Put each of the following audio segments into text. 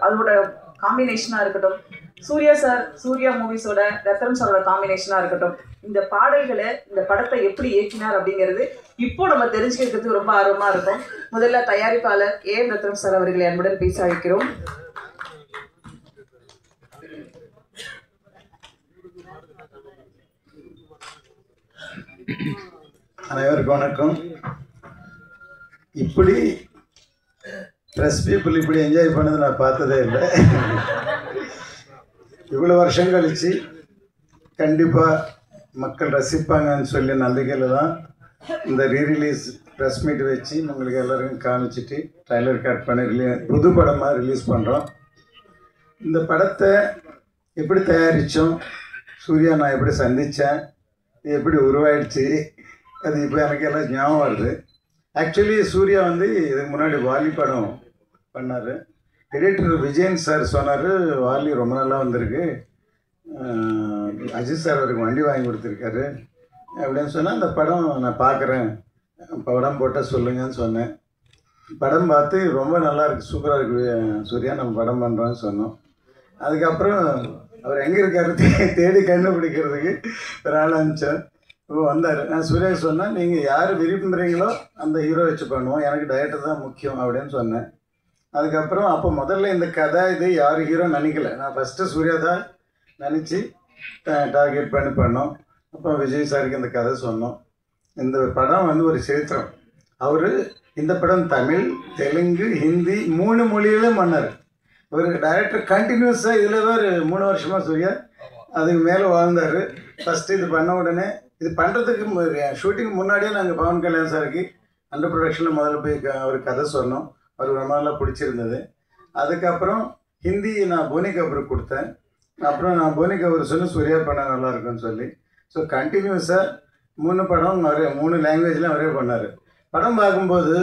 அதோட காம்பினேஷனாக இருக்கட்டும், சூர்யா சார், சூர்யா மூவிஸோட ரத்தனம் சாரோட காம்பினேஷனாக இருக்கட்டும், இந்த பாடல்களை இந்த படத்தை எப்படி இயக்கினார் அப்படிங்கிறது இப்போ நம்ம தெரிஞ்சுக்கிறதுக்கு ரொம்ப ஆர்வமாக இருக்கும். முதல்ல தயாரிப்பாளர் ஏ.எம். ரத்தனம் சார் அவர்களை அன்புடன் பேச அழைக்கிறோம். அனைவருக்கும் வணக்கம். இப்படி ப்ரெஸ் பீப்புள் இப்படி என்ஜாய் பண்ணது நான் பார்த்ததே இல்லை. இவ்வளோ வருஷம் கழித்து கண்டிப்பாக மக்கள் ரசிப்பாங்கன்னு சொல்லி நம்பிக்கையில் தான் இந்த ரீரிலீஸ் ப்ரெஸ் மீட் வச்சு உங்களுக்கு எல்லோருக்கும் காமிச்சிட்டு ட்ரைலர் கட் பண்ணி புது படமாக ரிலீஸ் பண்ணுறோம். இந்த படத்தை எப்படி தயாரித்தோம், சூர்யா நான் எப்படி சந்தித்தேன், எப்படி உருவாயிடுச்சு, அது இப்போ எனக்கு எல்லாம் ஞாபகம் வருது. ஆக்சுவலி சூர்யா வந்து இதுக்கு முன்னாடி வாலி படம் பண்ணார். எடிட்டர் விஜயன் சார் சொன்னார், வாலி ரொம்ப நல்லா வந்திருக்கு, அஜித் சார் அவருக்கு வண்டி வாங்கி கொடுத்துருக்காரு அப்படின்னு சொன்னால் அந்த படம் நான் பார்க்குறேன், படம் போட்டால் சொல்லுங்கன்னு சொன்னேன். படம் பார்த்து ரொம்ப நல்லா இருக்குது, சூப்பராக இருக்குது சூர்யா, நம்ம படம் பண்ணுறோன்னு சொன்னோம். அதுக்கப்புறம் அவர் எங்கே இருக்காரு தேடி கண்டுபிடிக்கிறதுக்கு ஒரு ஆள் அனுப்பிச்சேன். இப்போ வந்தார். நான் சூர்யா சொன்னேன், நீங்கள் யார் விரும்புகிறீங்களோ அந்த ஹீரோ வச்சு பண்ணுவோம், எனக்கு டைரக்டர் தான் முக்கியம் அப்படின்னு சொன்னேன். அதுக்கப்புறம் அப்போ முதல்ல இந்த கதை இது யார் ஹீரோ நினைக்கல, நான் ஃபஸ்ட்டு சூர்யா தான் நினச்சி டார்கெட் பண்ணி பண்ணோம். அப்போ விஜய் சாருக்கு இந்த கதை சொன்னோம். இந்த படம் வந்து ஒரு சரித்திரம். அவர் இந்த படம் தமிழ், தெலுங்கு, ஹிந்தி 3 மொழியிலும் பண்ணார். ஒரு டைரக்டர் கண்டினியூஸாக இதில் ஒரு 3 வருஷமாக சூர்யா அதுக்கு மேலே வாழ்ந்தார். ஃபஸ்ட்டு இது பண்ண உடனே இது பண்ணுறதுக்கு ஷூட்டிங் முன்னாடியே நாங்கள் பவன் கல்யாண் சாருக்கு அண்டர் ப்ரொடக்ஷனில் முதல்ல போய் அவர் கதை சொன்னோம். அவருக்கு ரொம்ப நல்லா பிடிச்சிருந்தது. அதுக்கப்புறம் ஹிந்தி நான் போனி கபூருக்கு கொடுத்தேன். அப்புறம் நான் போனி கபூர் சொல்லி சூர்யா பண்ண நல்லா இருக்குன்னு சொல்லி ஸோ கண்டினியூஸாக 3 படம் அவரே 3 லாங்குவேஜ்லாம் அவரே பண்ணார். படம் பார்க்கும்போது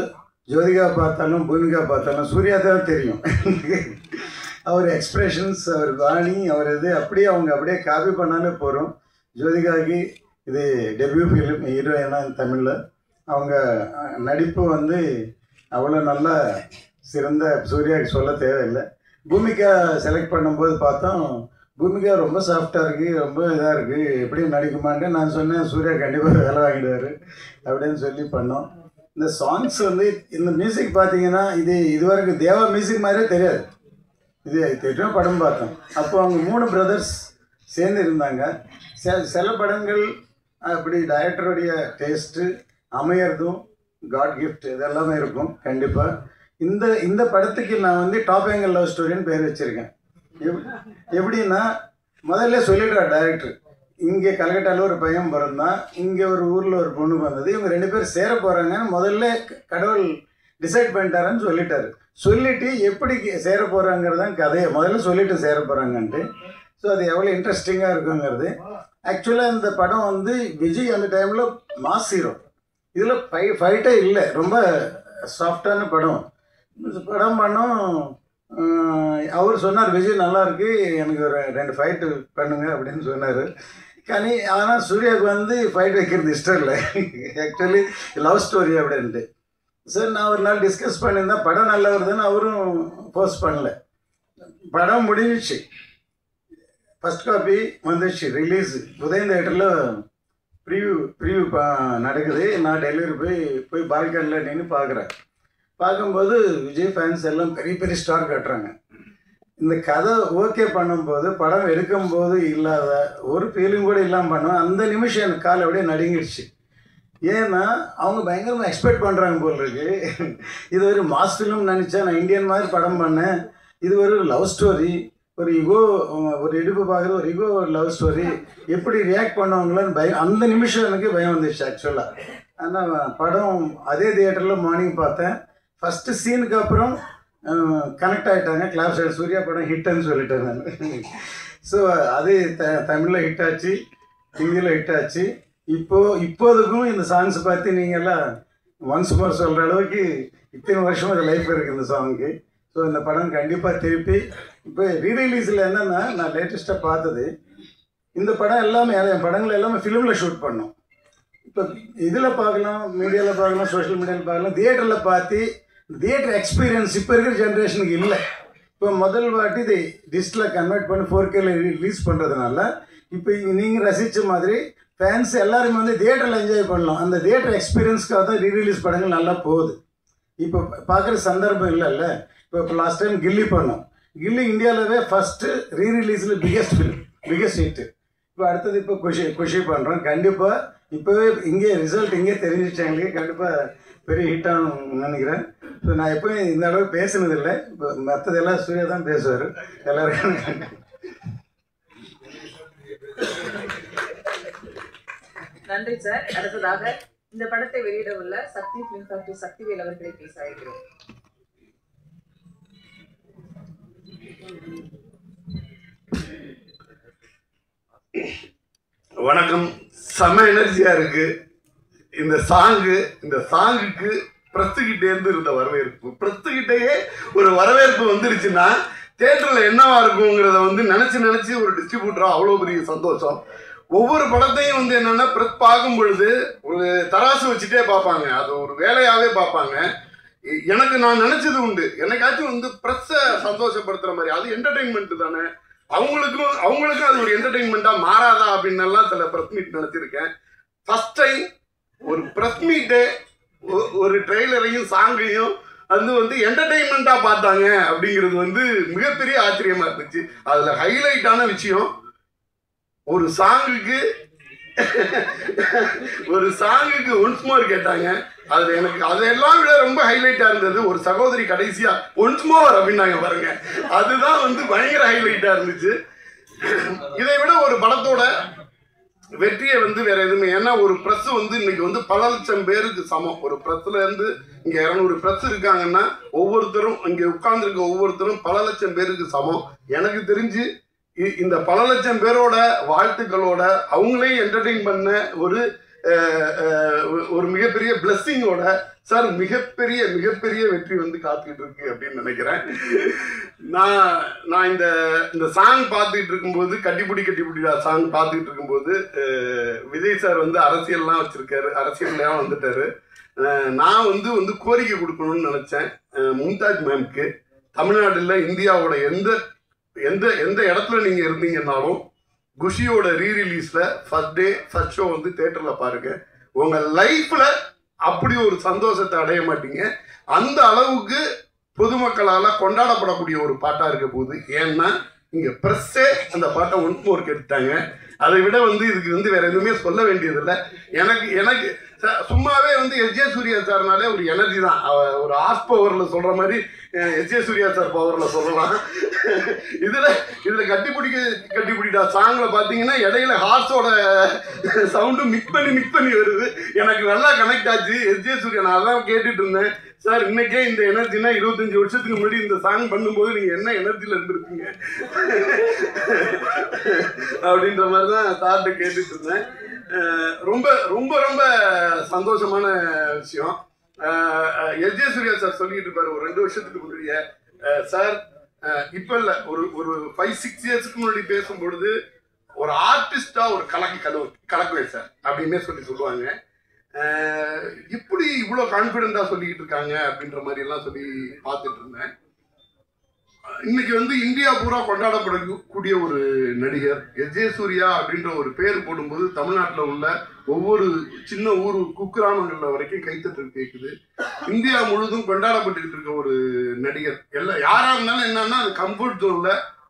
ஜோதிகா பார்த்தாலும் பூமிகா பார்த்தாலும் சூர்யா தான் தெரியும். அவர் எக்ஸ்ப்ரெஷன்ஸ், அவர் வாணி, அவர் இது அப்படியே அவங்க அப்படியே காப்பி பண்ணாலே போகிறோம். ஜோதிகாவுக்கு இது டெபியூ ஃபிலிம், ஹீரோயினாக தமிழில் அவங்க நடிப்பு வந்து அவ்வளோ நல்லா சிறந்த, சூர்யாவுக்கு சொல்ல தேவையில்லை. பூமிகா செலக்ட் பண்ணும்போது பார்த்தோம், பூமிகா ரொம்ப சாஃப்டாக இருக்குது, ரொம்ப இதாக இருக்குது, எப்படியும் நடிக்குமான்ட்டு நான் சொன்னேன், சூர்யா கண்டிப்பாக வேலை வாங்கிடுவார் அப்படின்னு சொல்லி பண்ணோம். இந்த சாங்ஸ் வந்து இந்த மியூசிக் பார்த்தீங்கன்னா இது வரைக்கும் தேவா மியூசிக் மாதிரியே தெரியாது. இது தெரியும் படம் பார்த்தோம். அப்போ அவங்க 3 பிரதர்ஸ் சேர்ந்து இருந்தாங்க. சில படங்கள் அப்படி டைரக்டருடைய டேஸ்ட்டு அமையறதும் காட் கிஃப்ட் இதெல்லாமே இருக்கும் கண்டிப்பாக. இந்த படத்துக்கு நான் வந்து டாப் ஆங்கிள் லவ் ஸ்டோரின்னு பேர் வச்சுருக்கேன். எப்படின்னா முதல்ல சொல்லிடுறார் டைரக்டர், இங்கே கல்கட்டாவில் ஒரு பையன் பிறந்தான், இங்கே ஒரு ஊரில் ஒரு பொண்ணு வந்தது, இவங்க 2 பேர் சேர போகிறாங்கன்னு முதல்ல கடவுள் டிசைட் பண்ணிட்டாருன்னு சொல்லிட்டாரு. சொல்லிவிட்டு எப்படி சேர போகிறாங்கிறதான் கதையை முதல்ல சொல்லிவிட்டு சேர போகிறாங்கன்ட்டு. ஸோ அது எவ்வளோ இன்ட்ரெஸ்டிங்காக இருக்குங்கிறது. ஆக்சுவலாக இந்த படம் வந்து விஜய் அந்த டைமில் மாஸ் ஹீரோ, இதில் ஃபைட்டே இல்லை, ரொம்ப சாஃப்டான படம் பண்ணோம். அவர் சொன்னார், விஜய் நல்லா இருக்கு, எனக்கு ஒரு 2 ஃபைட்டு பண்ணுங்க அப்படின்னு சொன்னார். ஆனால் சூர்யாவுக்கு வந்து ஃபைட் வைக்கிறது இஷ்டம் இல்லை, ஆக்சுவலி லவ் ஸ்டோரி அப்படின்ட்டு. சார் நான் ஒரு நாள் டிஸ்கஸ் பண்ணியிருந்தேன், படம் நல்லா வருதுன்னு அவரும் போஸ்ட் பண்ணல. படம் முடிஞ்சிச்சு, ஃபஸ்ட் காப்பி வந்துடுச்சு, ரிலீஸ் உதயம் தேட்டரில் ப்ரிவ்யூ நடக்குது. நான் டெலிவரி போய் பால்கனில் நின்று பார்க்குறேன். பார்க்கும்போது விஜய் ஃபேன்ஸ் எல்லாம் பெரிய பெரிய ஸ்டார் கட்டுறாங்க. இந்த கதை ஓகே பண்ணும்போது படம் எடுக்கும்போது இல்லாத ஒரு ஃபீலிங் கூட இல்லாமல் பண்ணுவேன். அந்த நிமிஷம் எனக்கு கால் அப்படியே நடுங்கிடுச்சு. ஏன்னா அவங்க பயங்கரமாக எக்ஸ்பெக்ட் பண்ணுறாங்க போல் இருக்கு. இது ஒரு மாஸ் ஃபிலிம் நினச்சா, நான் இந்தியன் மாதிரி படம் பண்ணேன், இது ஒரு லவ் ஸ்டோரி, ஒரு இகோ, ஒரு இடுப்பு பார்க்குறது ஒரு இகோ லவ் ஸ்டோரி, எப்படி ரியாக்ட் பண்ணுவாங்களான்னு பயம். அந்த நிமிஷம் எனக்கு பயம் வந்துடுச்சு ஆக்சுவலாக. ஆனால் படம் அதே தியேட்டரில் மார்னிங் பார்த்தேன். ஃபஸ்ட்டு சீனுக்கு அப்புறம் கனெக்ட் ஆகிட்டாங்க, கிளாப் சைடு சூர்யா படம் ஹிட்டுன்னு சொல்லிட்டேன் நான். ஸோ அது தமிழில் ஹிட் ஆச்சு, ஹிந்தியில் ஹிட் ஆச்சு. இப்போதுக்கும் இந்த சாங்ஸ் பார்த்து நீங்கள்லாம் ஒன்ஸ் மோர் சொல்கிற அளவுக்கு இத்தனை வருஷம் ஒரு லைஃப் இருக்குது இந்த சாங்க்கு. ஸோ இந்த படம் கண்டிப்பாக திருப்பி இப்போ ரீரிலீஸில் என்னென்னா, நான் லேட்டஸ்ட்டாக பார்த்தது இந்த படம் எல்லாமே, என் படங்கள் எல்லாமே ஃபிலிமில் ஷூட் பண்ணோம். இப்போ இதில் பார்க்கலாம், மீடியாவில் பார்க்கலாம், சோஷியல் மீடியாவில் பார்க்கலாம், தியேட்டரில் பார்த்து தியேட்டர் எக்ஸ்பீரியன்ஸ் இப்போ இருக்கிற ஜென்ரேஷனுக்கு இல்லை. இப்போ முதல் வாட்டி இதை டிஜிட்டலாக கன்வெர்ட் பண்ணி 4Kல ரிலீஸ் பண்ணுறதுனால இப்போ நீங்கள் ரசித்த மாதிரி ஃபேன்ஸ் எல்லாருமே வந்து தியேட்டரில் என்ஜாய் பண்ணலாம். அந்த தியேட்டர் எக்ஸ்பீரியன்ஸ்க்காக தான் ரீரிலீஸ் படங்கள் நல்லா போகுது. இப்போ பார்க்குற சந்தர்ப்பம் இல்லைல்ல. இப்போ லாஸ்ட் டைம் கில்லி பண்ணோம். கில்லி இந்தியாவிலவே ஃபஸ்ட்டு ரீரிலீஸில் பிக்கெஸ்ட் ஹிட்டு. இப்போ அடுத்தது இப்போ குஷி பண்ணுறோம். கண்டிப்பாக இப்போவே இங்கே ரிசல்ட் இங்கே தெரிஞ்சிச்சாங்களே, கண்டிப்பாக பெரிய ஹிட்டானு நினைக்கிறேன். ஸோ நான் எப்போயும் இந்த அளவு பேசுனதில்லை. இப்போ மற்றதெல்லாம் சூர்யா தான் பேசுவார் எல்லாருக்கும். நன்றி சார். அடுத்ததாக இந்த படத்தை வெளியிட உள்ள சக்தி பிலிம் ஃபேக்டரி சக்திவேல் அவர்களை பேச அழைக்கிறோம். வணக்கம். செம எனர்ஜியா இருக்கு இந்த சாங்குக்கு பிரஸ்துகிட்டே இருந்து இருந்த வரவேற்பு. பிரஸ்துகிட்டேயே ஒரு வரவேற்பு வந்துருச்சுன்னா தியேட்டர்ல என்னவா இருக்குங்கிறத வந்து நினைச்சு ஒரு டிஸ்ட்ரிபியூட்டரா அவ்வளோ பெரிய சந்தோஷம். ஒவ்வொரு படத்தையும் வந்து என்னன்னா பிரஸ் பார்க்கும் பொழுது ஒரு தராசு வச்சுட்டே பார்ப்பாங்க. அது ஒரு வேலையாவே பார்ப்பாங்க. எனக்கு நான் நினைச்சது உண்டு, எனக்காச்சும் வந்து பிரஸ்ஸை சந்தோஷப்படுத்துற மாதிரி. அது என்டர்டெயின்மெண்ட் தானே, அவங்களுக்கும் அது ஒரு என்டர்டெயின்மெண்டா மாறாதா அப்படின்னு எல்லாம் சில பிரஸ் மீட் நினைச்சிருக்கேன். ஃபர்ஸ்ட் டைம் ஒரு பிரஸ் மீட்டு ஒரு ட்ரெய்லரையும் சாங்கையும் அது வந்து என்டர்டெயின்மெண்டா பார்த்தாங்க அப்படிங்கிறது வந்து மிகப்பெரிய ஆச்சரியமா இருந்துச்சு. அதுல ஹைலைட்டான விஷயம், ஒரு சாங்குக்கு ஒன்ஸ் மோர் கேட்டாங்க. அதுல எனக்கு அதெல்லாம் விட ரொம்ப ஹைலைட்டா இருந்தது, ஒரு சகோதரி கடைசியா ஒன்ஸ் மோர் அப்படின்னாங்க பாருங்க. அதுதான் வந்து பயங்கர ஹைலைட்டா இருந்துச்சு. இதை விட ஒரு படத்தோட வெற்றியை வந்து வேற எதுவுமே, ஏன்னா ஒரு பிரஸ் வந்து இன்னைக்கு வந்து பல லட்சம் பேருக்கு சமம். ஒரு பிரஸ்ல இருந்து இங்க 200 பிரஸ் இருக்காங்கன்னா ஒவ்வொருத்தரும் இங்க உட்கார்ந்துருக்க ஒவ்வொருத்தரும் பல லட்சம் பேருக்கு சமம். எனக்கு தெரிஞ்சு இந்த பல லட்சம் பேரோட வாழ்த்துக்களோட அவங்களையும் என்டர்டெயின் பண்ண ஒரு மிகப்பெரிய பிளஸ்ஸிங்கோட சார் மிகப்பெரிய வெற்றி வந்து காத்துக்கிட்டு இருக்கு அப்படின்னு நினைக்கிறேன். நான் இந்த சாங் பார்த்துக்கிட்டு இருக்கும்போது, கட்டிப்பிடிடா சாங் பார்த்துக்கிட்டு இருக்கும்போது விஜய் சார் வந்து அரசியல்லாம் வச்சிருக்காரு, அரசியல்லாம் வந்துட்டாரு. நான் வந்து கோரிக்கை கொடுக்கணும்னு நினைச்சேன் மும்தாஜ் மேம்க்கு. தமிழ்நாடுல இந்தியாவோட எந்த இடத்துல நீங்க இருந்தீங்கன்னாலும் குஷியோட ரீரிலீஸ்ல ஃபர்ஸ்ட் ஷோ வந்து தியேட்டர்ல பாருங்க. உங்க லைஃப்ல அப்படி ஒரு சந்தோஷத்தை அடைய மாட்டீங்க. அந்த அளவுக்கு பொதுமக்களால கொண்டாடப்படக்கூடிய ஒரு பாட்டா இருக்க போகுது. ஏன்னா இங்க பிரஸ்ஸே அந்த பாட்டை ஒன்ஸ் மோர் கேட்டுட்டாங்க. அதை விட வந்து இதுக்கு வந்து வேற எதுவுமே சொல்ல வேண்டியதில்லை. எனக்கு சும்மாவே வந்து எஸ்.ஜே. சூர்யா சார்னாலே ஒரு எனர்ஜி தான். ஒரு ஹார்ஸ் பவர்ல சொல்ற மாதிரி எஸ்.ஜே. சூர்யா சார் பவர்ல சொல்லலாம். இதுல கட்டிப்பிடிடா சாங்ல பாத்தீங்கன்னா இடையில ஹார்ஸோட சவுண்டு மிக்ஸ் பண்ணி வருது. எனக்கு நல்லா கனெக்ட் ஆச்சு. எஸ்.ஜே. சூர்யா நான் அதான் கேட்டுட்டு இருந்தேன், சார் இன்னைக்கே இந்த எனர்ஜினா 25 வருஷத்துக்கு முன்னாடி இந்த சாங் பண்ணும்போது நீங்க என்ன எனர்ஜில இருந்திருப்பீங்க அப்படின்ற மாதிரி தான் சார்ட்ட கேட்டுட்டு இருந்தேன். ரொம்ப ரொம்ப ரொம்ப சந்தோஷமான விஷயம். எஸ்.ஜே. சூர்யா சார் சொல்லிட்டு இருப்பாரு ஒரு 2 வருஷத்துக்கு முன்னாடியே, சார் இப்ப இல்ல ஒரு 5-6 இயர்ஸ்க்கு முன்னாடி பேசும்பொழுது ஒரு ஆர்டிஸ்டா ஒரு கலக்குவேன் சார் அப்படின்னே சொல்லுவாங்க. இப்படி இவ்வளவு கான்பிடண்டா சொல்லிக்கிட்டு இருக்காங்க அப்படின்ற மாதிரி எல்லாம் சொல்லி பார்த்துட்டு இருந்தேன். இன்னைக்கு வந்து இந்தியா பூரா கொண்டாடப்படக்கூடிய ஒரு நடிகர் எஸ்.ஜே. சூர்யா அப்படின்ற ஒரு பேர் போடும்போது தமிழ்நாட்டில் உள்ள ஒவ்வொரு சின்ன ஊர் குக்கிராமங்கள்ல வரைக்கும் கைத்தட்டல் கேட்குது. இந்தியா முழுதும் கொண்டாடப்பட்டுக்கிட்டு இருக்க ஒரு நடிகர். யாரா இருந்தாலும் என்னன்னா அது கம்ஃபர்ட் ஜோன்ல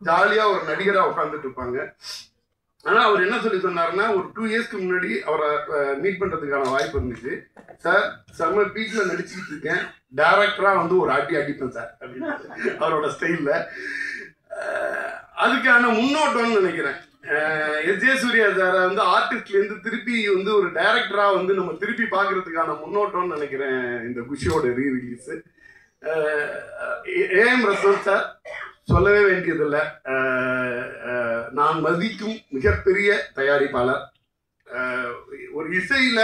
ஜாலியா ஒரு நடிகரா உட்காந்துட்டு இருப்பாங்க. ஆனா அவர் என்ன சொல்லி சொன்னாருன்னா, ஒரு 2 இயர்ஸ்க்கு முன்னாடி அவரை மீட் பண்றதுக்கான வாய்ப்பு இருந்துச்சு. சார் செம்ம பீக்ல நடிச்சுக்கிட்டு இருக்கேன், டைரக்டரா வந்து ஒரு அடிப்பேன் சார் அப்படின்னு அவரோட ஸ்டைல்ல. அதுக்கான முன்னோட்டம்னு நினைக்கிறேன். எஸ்.ஜே. சூர்யா சாரை வந்து ஆர்டிஸ்ட்ல இருந்து திருப்பி வந்து ஒரு டைரக்டரா வந்து நம்ம திருப்பி பாக்குறதுக்கான முன்னோட்டம்னு நினைக்கிறேன் இந்த குஷியோட ரீரிலீஸ். ஏஎம் ரசூல் சார் சொல்லவே வேண்டியதில்லை. நான் மதிக்கும் மிகப்பெரிய தயாரிப்பாளர். ஒரு இசையில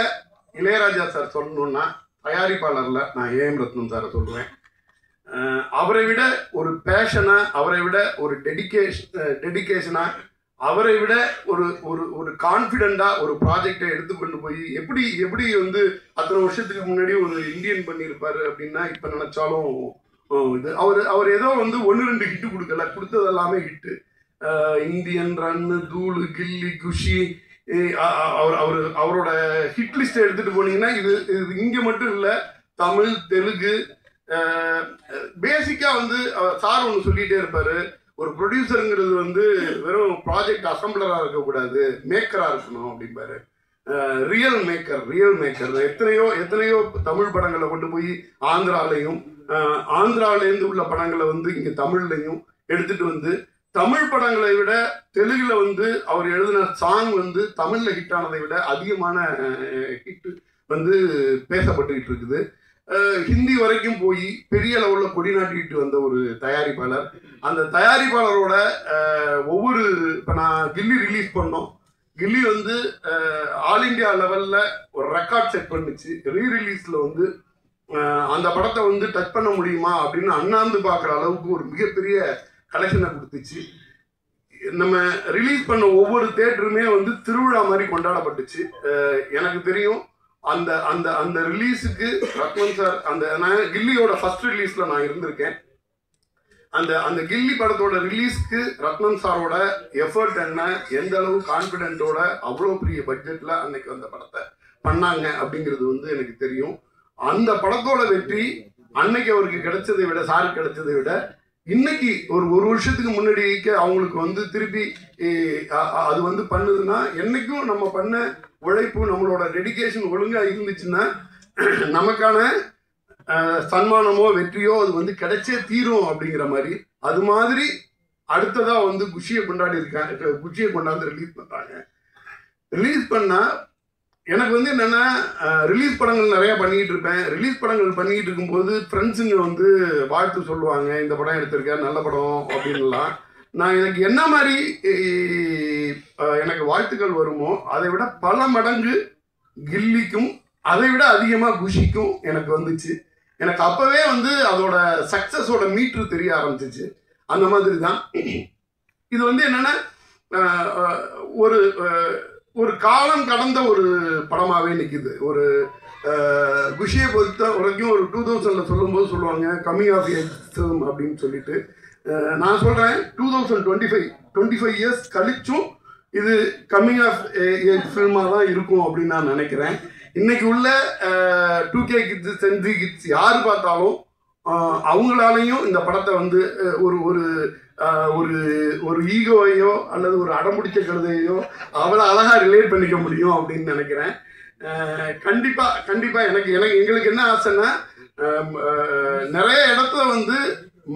இளையராஜா சார் சொல்லணும்னா தயாரிப்பாளர்ல நான் ஏஎம் ரத்னம் சாரை சொல்லுவேன். அவரை விட ஒரு பேஷனா, அவரை விட ஒரு டெடிகேஷனா, அவரை விட ஒரு கான்ஃபிடென்ட்டா ஒரு ப்ராஜெக்டை எடுத்துக்கொண்டு போய் எப்படி வந்து அத்தனை வருஷத்துக்கு முன்னாடி ஒரு இந்தியன் பண்ணியிருப்பாரு அப்படின்னா இப்ப நினைச்சாலும் இது அவர் ஏதோ வந்து 1-2 ஹிட்டு கொடுக்கல, கொடுத்தது எல்லாமே ஹிட்டு. இந்தியன் ரன்னு, தூளு, கில்லி, குஷி, அவரோட ஹிட் லிஸ்ட் எடுத்துட்டு போனீங்கன்னா இது இங்க மட்டும் இல்ல, தமிழ், தெலுங்கு, பேசிக்கா வந்து சார் ஒன்று சொல்லிட்டே இருப்பாரு, ஒரு ப்ரொடியூசருங்கிறது வந்து வெறும் ப்ராஜெக்ட் அசம்பிளரா இருக்கக்கூடாது, மேக்கரா இருக்கணும் அப்படிம்பாரு. ரியல் மேக்கர் எத்தனையோ தமிழ் படங்களை கொண்டு போய் ஆந்திராலேருந்து உள்ள படங்களை வந்து இங்க தமிழ்லையும் எடுத்துட்டு வந்து, தமிழ் படங்களை விட தெலுங்குல வந்து அவர் எழுதின சாங் வந்து தமிழ்ல ஹிட் ஆனதை விட அதிகமான ஹிட் வந்து பேசப்பட்டுக்கிட்டு இருக்குது. ஹிந்தி வரைக்கும் போய் பெரிய லெவல்ல கொடி நாட்டிக்கிட்டு வந்த ஒரு தயாரிப்பாளர். அந்த தயாரிப்பாளரோட ஒவ்வொரு, இப்போ நான் கில்லி ரிலீஸ் பண்ணோம், கில்லி வந்து ஆல் இண்டியா லெவல்ல ஒரு ரெக்கார்ட் செட் பண்ணுச்சு. ரீரிலீஸ்ல வந்து அந்த படத்தை வந்து டச் பண்ண முடியுமா அப்படின்னு அண்ணாந்து பார்க்குற அளவுக்கு ஒரு மிகப்பெரிய கலெக்ஷனை கொடுத்துச்சு. நம்ம ரிலீஸ் பண்ண ஒவ்வொரு தியேட்டருமே வந்து திருவிழா மாதிரி கொண்டாடப்பட்டுச்சு. எனக்கு தெரியும் அந்த அந்த அந்த ரிலீஸுக்கு ரத்னம் சார், நான் கில்லியோட ஃபர்ஸ்ட் ரிலீஸ்ல நான் இருந்திருக்கேன். அந்த கில்லி படத்தோட ரிலீஸ்க்கு ரத்னம் சாரோட எஃபர்ட் என்ன, எந்த அளவு கான்ஃபிடென்ட்டோட அவ்வளோ பெரிய பட்ஜெட்ல அன்னைக்கு அந்த படத்தை பண்ணாங்க அப்படிங்கிறது வந்து எனக்கு தெரியும். அந்த படத்தோட வெற்றி அன்னைக்கு அவருக்கு கிடைச்சதை விட, சாருக்கு கிடைச்சதை விட, இன்னைக்கு ஒரு வருஷத்துக்கு முன்னாடி அவங்களுக்கு வந்து திருப்பி அது வந்து பண்ணுதுன்னா, என்னைக்கும் நம்ம பண்ண உழைப்பு, நம்மளோட டெடிகேஷன் ஒழுங்கா இருந்துச்சுன்னா நமக்கான சன்மானமோ வெற்றியோ அது வந்து கிடைச்சே தீரும் அப்படிங்கிற மாதிரி. அது மாதிரி அடுத்ததா வந்து குஷியை கொண்டாந்து ரிலீஸ் பண்றாங்க. ரிலீஸ் பண்ணா எனக்கு வந்து என்னன்னா, ரிலீஸ் படங்கள் நிறைய பண்ணிக்கிட்டு இருப்பேன். ரிலீஸ் படங்கள் பண்ணிக்கிட்டு இருக்கும்போது ஃப்ரெண்ட்ஸுங்க வந்து வாழ்த்து சொல்லுவாங்க, இந்த படம் எடுத்திருக்கேன், நல்ல படம் அப்படின்லாம். நான் எனக்கு என்ன மாதிரி எனக்கு வாழ்த்துக்கள் வருமோ அதை விட பல மடங்கு கில்லிக்கும், அதை விட அதிகமாக குஷிக்கும் எனக்கு வந்துச்சு. எனக்கு அப்பவே வந்து அதோட சக்சஸோட மீட்ரு தெரிய ஆரம்பிச்சிச்சு. அந்த மாதிரி தான் இது வந்து என்னன்னா, ஒரு காலம் கடந்த ஒரு படமாகவே நிற்கிது. ஒரு குஷியை பொறுத்த வரைக்கும் ஒரு 2000 சொல்லும்போது சொல்லுவாங்க கம்மிங் ஆஃப் ஏஜ் ஃபிலிம் அப்படின்னு சொல்லிட்டு. நான் சொல்கிறேன் 2025 இயர்ஸ் கழிச்சும் இது கம்மிங் ஆஃப் ஏஜ் ஃபில்மாக தான் இருக்கும் அப்படின்னு நான் நினைக்கிறேன். இன்னைக்கு உள்ள 2K கிட்ஸ், சென்சி கிட்ஸ் யார் பார்த்தாலும் அவங்களாலையும் இந்த படத்தை வந்து ஒரு ஒரு ஒரு ஈகோவையோ அல்லது ஒரு அடம்பிடிச்ச கழுதையோ அவ்வளோ அழகாக ரிலேட் பண்ணிக்க முடியும் அப்படின்னு நினைக்கிறேன். கண்டிப்பாக எங்களுக்கு என்ன ஆசைன்னா, நிறைய இடத்துல வந்து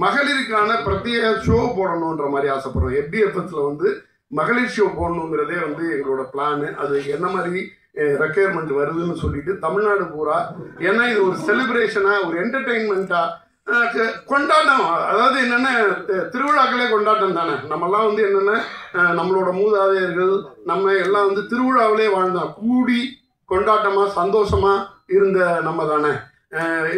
மகளிருக்கான பிரத்யேக ஷோ போடணுன்ற மாதிரி ஆசைப்படுறோம். FDFSல வந்து மகளிர் ஷோ போடணுங்கிறதே வந்து எங்களோட பிளானு. அது என்ன மாதிரி ரெக்யர்மெண்ட் வருதுன்னு சொல்லிட்டு தமிழ்நாடு பூரா, ஏன்னா இது ஒரு செலிப்ரேஷனாக, ஒரு என்டர்டெயின்மெண்ட்டாக கொண்டாட்டம். அதாவது என்னென்ன, திருவிழாக்களே கொண்டாட்டம் தானே. நம்மெல்லாம் வந்து என்னென்ன, நம்மளோட மூதாதையர்கள் நம்ம எல்லாம் வந்து திருவிழாவிலே வாழ்ந்தோம். கூடி கொண்டாட்டமாக சந்தோஷமாக இருந்த நம்ம தானே.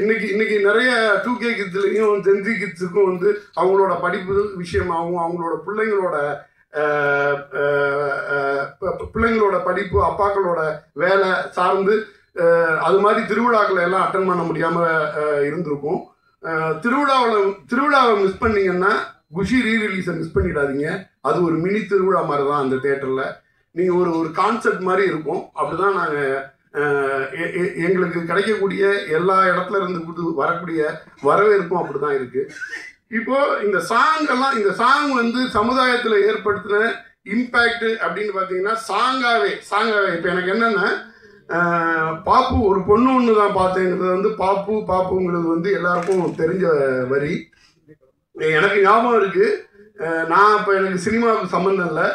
இன்னைக்கு நிறைய 2K கிட்ஸ்லையும் சென்சி கிட்ஸுக்கும் வந்து அவங்களோட படிப்பு விஷயமாகவும், அவங்களோட பிள்ளைங்களோட படிப்பு, அப்பாக்களோட வேலை சார்ந்து அது மாதிரி திருவிழாக்களை எல்லாம் அட்டன் பண்ண முடியாமல் இருந்திருக்கும். திருவிழாவை மிஸ் பண்ணீங்கன்னா குஷி ரீரிலீஸை மிஸ் பண்ணிடாதீங்க. அது ஒரு மினி திருவிழா மாதிரி தான் அந்த தேட்டரில். நீங்கள் ஒரு கான்செப்ட் மாதிரி இருக்கும். அப்படிதான் நாங்கள் எங்களுக்கு கிடைக்கக்கூடிய எல்லா இடத்துல இருந்து வரக்கூடிய வரவேற்பும் அப்படி தான் இருக்குது. இப்போது இந்த சாங் வந்து சமுதாயத்தில் ஏற்படுத்தின இம்பேக்ட் அப்படின்னு பார்த்தீங்கன்னா சாங்காவே இப்போ எனக்கு என்னென்னா, பாப்பு ஒரு பொண்ணு ஒன்று தான் பார்த்தேங்கிறது வந்து பாப்புங்கிறது வந்து எல்லாருக்கும் தெரிஞ்ச வரி. எனக்கு ஞாபகம் இருக்குது, நான் இப்போ எனக்கு சினிமாவுக்கு சம்மந்தம் இல்லை,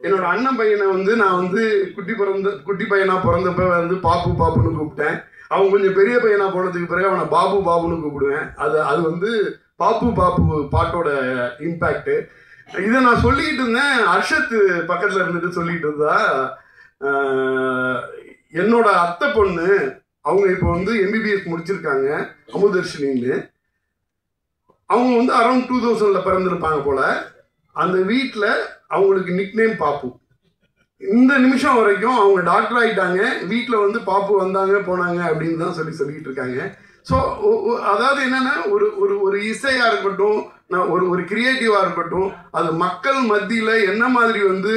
என்னோட அண்ணன் பையனை வந்து நான் வந்து குட்டி பையனாக பிறந்தப்ப வந்து பாப்புன்னு கூப்பிட்டேன். அவன் கொஞ்சம் பெரிய பையனாக போனதுக்கு பிறகு அவனை பாப்புன்னு கூப்பிடுவேன். அது வந்து பாப்பு பாட்டோட இம்பேக்டு. இதை நான் சொல்லிக்கிட்டு இருந்தேன், அர்ஷத் பக்கத்தில் இருந்துட்டு சொல்லிட்டு இருந்தா, என்னோட அத்தை பொண்ணு அவங்க இப்போ வந்து MBBS முடிச்சிருக்காங்க, அமுதர்ஷினின்னு. அவங்க வந்து அரௌண்ட் 2000 பிறந்திருப்பாங்க போல. அந்த வீட்டில் அவங்களுக்கு நிக்நேம் பாப்பு. இந்த நிமிஷம் வரைக்கும் அவங்க டாக்டர் ஆகிட்டாங்க, வீட்டில் வந்து பாப்பு வந்தாங்க போனாங்க அப்படின்னு தான் சொல்லிக்கிட்டு இருக்காங்க. ஸோ அதாவது என்னன்னா ஒரு ஒரு ஒரு இசையாக இருக்கட்டும், ஒரு கிரியேட்டிவாக இருக்கட்டும், அது மக்கள் மத்தியில் என்ன மாதிரி வந்து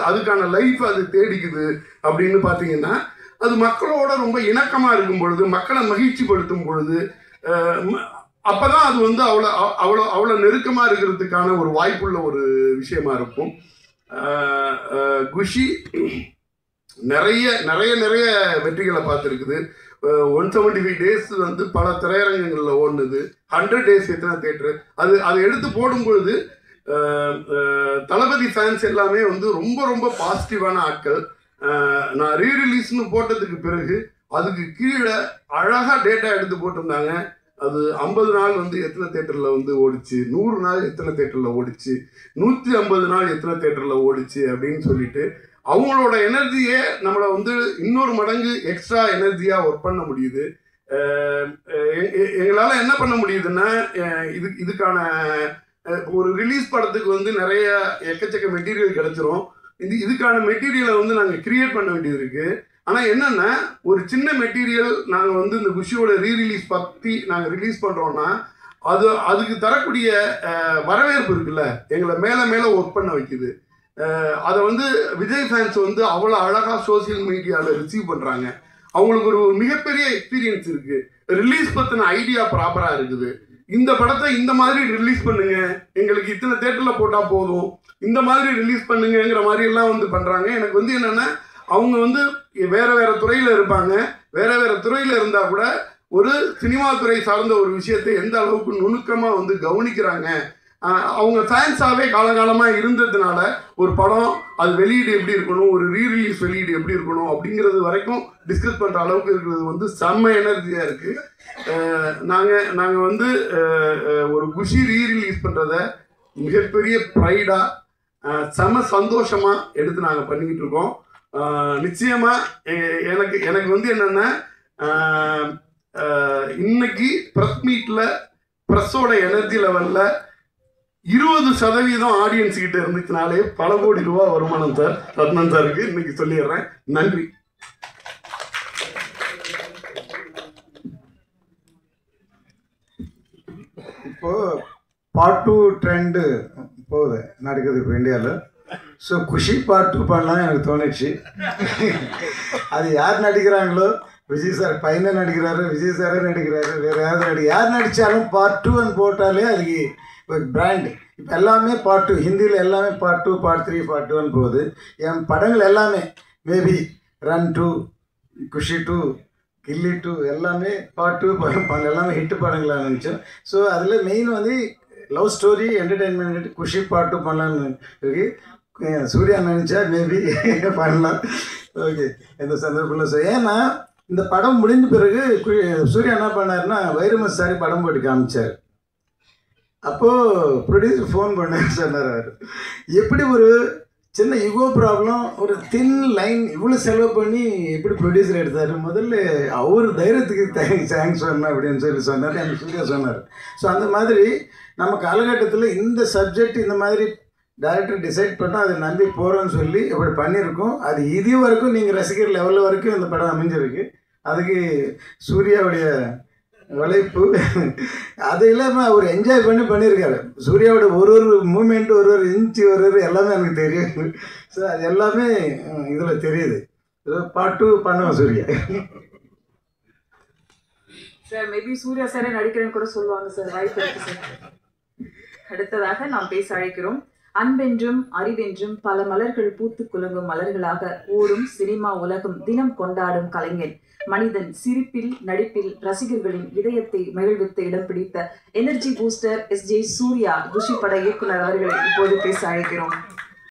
அதுக்கான லைஃப் அது தேடிக்குது அப்படின்னு பார்த்தீங்கன்னா, அது மக்களோட ரொம்ப இணக்கமாக இருக்கும் பொழுது, மக்களை மகிழ்ச்சிப்படுத்தும் பொழுது, அப்போதான் அது வந்து அவ்வளோ நெருக்கமாக இருக்கிறதுக்கான ஒரு வாய்ப்புள்ள ஒரு விஷயமா இருக்கும். குஷி நிறைய நிறைய நிறைய வெற்றிகளை பார்த்துருக்குது. 175 டேஸ் வந்து பல திரையரங்கங்களில் ஓடுனது. 100 டேஸ் எத்தனை தேட்டரு, அதை எடுத்து போடும்பொழுது தளபதி ஃபேன்ஸ் எல்லாமே வந்து ரொம்ப ரொம்ப பாசிட்டிவான ஆட்கள். நான் ரீரிலீஸ்னு போட்டதுக்கு பிறகு அதுக்கு கீழே அழகாக டேட்டா எடுத்து போட்டிருந்தாங்க. அது 50 நாள் வந்து எத்தனை தேட்டரில் வந்து ஓடிச்சு, 100 நாள் எத்தனை தேட்டரில் ஓடிச்சு, 150 நாள் எத்தனை தேட்டரில் ஓடிச்சு அப்படின்னு சொல்லிட்டு அவங்களோட எனர்ஜியை நம்மளை வந்து இன்னொரு மடங்கு எக்ஸ்ட்ரா எனர்ஜியாக ஒர்க் பண்ண முடியுது. எங்களால் என்ன பண்ண முடியுதுன்னா, இதுக்கான ஒரு ரிலீஸ் படத்துக்கு வந்து நிறைய எக்கச்சக்க மெட்டீரியல் கிடைச்சிரும். இதுக்கான மெட்டீரியலை வந்து நாங்கள் கிரியேட் பண்ண வேண்டியது இருக்குது. ஆனால் என்னென்னா, ஒரு சின்ன மெட்டீரியல் நாங்கள் வந்து இந்த குஷியோட ரீரிலீஸ் பற்றி நாங்கள் ரிலீஸ் பண்ணுறோன்னா அதுக்கு தரக்கூடிய வரவேற்பு இருக்குல்ல, எங்களை மேலே மேலே ஒர்க் பண்ண வைக்குது. அதை வந்து விஜய் ஃபேன்ஸ் வந்து அவ்வளோ அழகாக சோசியல் மீடியாவில் ரிசீவ் பண்ணுறாங்க. அவங்களுக்கு ஒரு மிகப்பெரிய எக்ஸ்பீரியன்ஸ் இருக்குது. ரிலீஸ் பற்றின ஐடியா ப்ராப்பராக இருக்குது. இந்த படத்தை இந்த மாதிரி ரிலீஸ் பண்ணுங்க, எங்களுக்கு இத்தனை தேட்டரில் போட்டால் போதும், இந்த மாதிரி ரிலீஸ் பண்ணுங்கிற மாதிரி எல்லாம் வந்து பண்ணுறாங்க. எனக்கு வந்து என்னென்னா, அவங்க வந்து வேறு வேறு துறையில் இருப்பாங்க. வேறு துறையில் இருந்தால் கூட ஒரு சினிமா துறை சார்ந்த ஒரு விஷயத்தை எந்த அளவுக்கு நுணுக்கமாக வந்து கவனிக்கிறாங்க. அவங்க ஃபேன்ஸாகவே காலகாலமாக இருந்ததுனால ஒரு படம் அது வெளியீடு எப்படி இருக்கணும், ஒரு ரீரிலீஸ் வெளியீடு எப்படி இருக்கணும் அப்படிங்கிறது வரைக்கும் டிஸ்கஸ் பண்ணுற அளவுக்கு இருக்கிறது வந்து செம்ம எனர்ஜியாக இருக்குது. நாங்கள் வந்து ஒரு குஷி ரீரிலீஸ் பண்ணுறத மிகப்பெரிய ப்ரைடாக செம சந்தோஷமாக எடுத்து நாங்கள் பண்ணிக்கிட்டு இருக்கோம். நிச்சயமாக எனக்கு வந்து என்னென்னா, இன்னைக்கு ப்ரெஸ் மீட்டில் ப்ரெஸ்ஸோட எனர்ஜி லெவலில் 20% ஆடியன்ஸ் கிட்ட இருந்துச்சுனாலே பல கோடி ரூபா வருமானம் சார் ரத்னன் சாருக்கு இன்னைக்கு சொல்லிடுறேன். நன்றி. இப்போ பார்ட் 2 ட்ரெண்டு போகுது நடக்குது இப்போ இந்தியாவில். ஸோ குஷி பார்ட் 2 பண்ணலாம் எனக்கு தோணுச்சு. அது யார் நடிக்கிறாங்களோ, விஜய் சார் பையனை நடிக்கிறாரு, விஜய் சாரே நடிக்கிறாரு, வேறு யார் நடித்தாலும் பார்ட் 2 போட்டாலே அதுக்கு ஒரு பிராண்டு. இப்போ எல்லாமே பார்ட் 2, ஹிந்தியில் எல்லாமே பார்ட் 2, பார்ட் 3, பார்ட் 2 போகுது. என் படங்கள் எல்லாமே மேபி ரன் 2, குஷி 2, கில்லி 2 எல்லாமே பார்ட் 2 படம் எல்லாமே ஹிட்டு படங்களாக நினச்சோம். ஸோ அதில் மெயின் வந்து லவ் ஸ்டோரி என்டர்டெயின்மெண்ட் குஷி பார்ட் 2 பண்ணலான்னு இருக்குது. சூர்யா நினச்சா மேபி பண்ணலாம். ஓகே, இந்த சந்தர்ப்பத்தில் சார் ஏன்னா இந்த படம் முடிந்த பிறகு சூர்யா என்ன பண்ணாருன்னா வைரமஸ் சாரி படம் போட்டு காமிச்சார். அப்போது ப்ரொடியூசர் ஃபோன் பண்ண சொன்னார். அவர் எப்படி ஒரு சின்ன ஈகோ ப்ராப்ளம், ஒரு தின் லைன் இவ்வளோ செலவு பண்ணி எப்படி ப்ரொடியூசர் எடுத்தார், முதல்ல அவர் தைரியத்துக்கு தேங்க்ஸ் சொன்னேன் அப்படின்னு சொன்னார். எனக்கு சூர்யா சொன்னார். ஸோ அந்த மாதிரி நம்ம காலகட்டத்தில் இந்த சப்ஜெக்ட் இந்த மாதிரி டைரக்டர் டிசைட் பண்ணால் அதை நம்பி போகிறோன்னு சொல்லி இப்படி பண்ணியிருக்கோம். அது இது வரைக்கும் நீங்கள் ரசிகர் லெவலில் வரைக்கும் இந்த படம் அமைஞ்சிருக்கு. அதுக்கு சூர்யாவுடைய உழைப்பு. அது இல்லாமல் அவர் என்ஜாய் பண்ணியிருக்காரு. சூர்யாவோட ஒரு மூமெண்ட், ஒரு இன்ச்சு, ஒரு எல்லாமே எனக்கு தெரியும். ஸோ அது எல்லாமே இதில் தெரியுது. பார்ட் 2 பண்ணுவோம் சூர்யா சார். மேபி சூர்யா சாரே நடிக்கிறேன்னு கூட சொல்லுவாங்க சார், வாய்ப்பு இருக்கு சார். அடுத்ததாக நாம் பேச அழைக்கிறோம். அன்பென்றும் அறிவென்றும் பல மலர்கள் பூத்து குலுங்கும் மலர்களாக ஓடும் சினிமா உலகம் தினம் கொண்டாடும் கலைஞன், மனிதன் சிரிப்பில் நடிப்பில் ரசிகர்களின் இதயத்தை மகிழ்வித்து இடம் பிடித்த எனர்ஜி பூஸ்டர் SJ சூர்யா குஷி பட இயக்குனர் அவர்களை இப்போது பேச அழைக்கிறோம்.